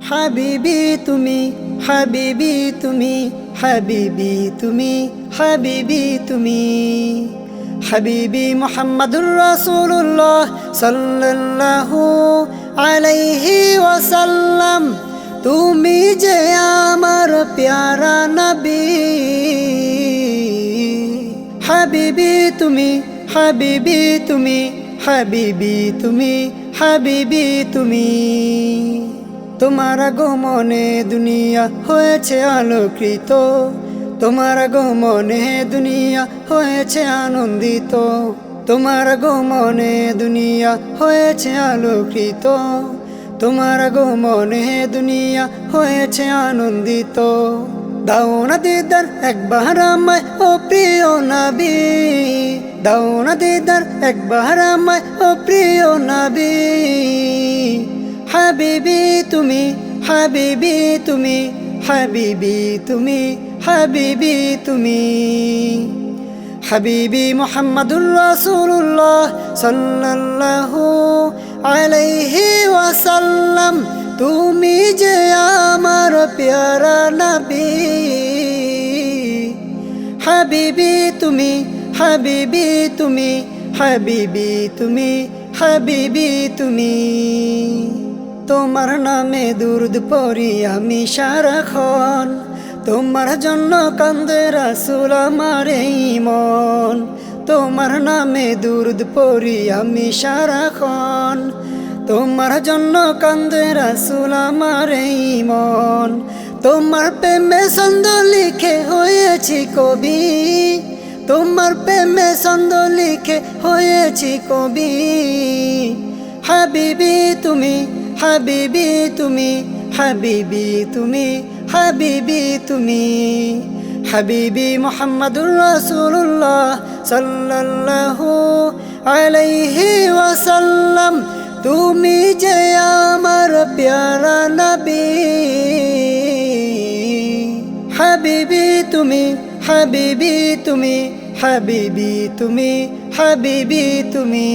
হাবিবি তুমি, হাবিবি তুমি, হাবিবি তুমি, হাবিবি তুমি, হাবিবি মুহাম্মাদুর রাসূলুল্লাহ সাল্লাল্লাহু আলাইহি ওয়াসাল্লাম। তুমি যে আমার প্যারা নবী, হাবিবি তুমি, হাবিবি তুমি, হাবিবি তুমি, হাবিবি তুমি। তোমার আগমনে দুনিয়া হয়েছে আলোকিত, তোমার আগমনে দুনিয়া হয়েছে আনন্দিত, তোমার আগমনে দুনিয়া হয়েছে আলোকিত, তোমার আগমনে দুনিয়া হয়েছে আনন্দিত। দাও না দিদার একবার আমায় ও প্রিয় নবী, দাও না দিদার একবার আমায় ও প্রিয় নবী। হাবিবি তুমি, হাবিবি তুমি, হাবিবি তুমি, হাবিবি তুমি, হাবিবি মুহাম্মাদুর রাসূলুল্লাহ সাল্লাল্লাহু আলাইহি ওয়াসাল্লাম। তুমি যে আমার প্যারা নবী, হাবিবি তুমি, হাবিবি তুমি, হাবিবি তুমি, হাবিবি তুমি। তোমার নামে দুরূদ পড়ি আমি সারাক্ষণ, তোমার জন্য কান্দে রাসূল আমার এই মন। তোমার নামে দুরূদ পড়ি আমি সারাক্ষণ, তোমার জন্য কান্দে রাসূল আমার এই মন। তোমার প্রেমে ছন্দ লিখে হয়েছি কবি, তোমার প্রেমে ছন্দ লিখে হয়েছি কবি। হাবিবি তুমি, হাবিবি তুমি, হাবিবি তুমি, হাবিবি তুমি, হাবিবি মুহাম্মাদুর রাসূলুল্লাহ সাল্লাল্লাহু আলাইহি ওয়াসাল্লাম। তুমি যে আমার প্যারা নবী, হাবিবি তুমি, হাবিবি তুমি, হাবিবি তুমি, হাবিবি তুমি।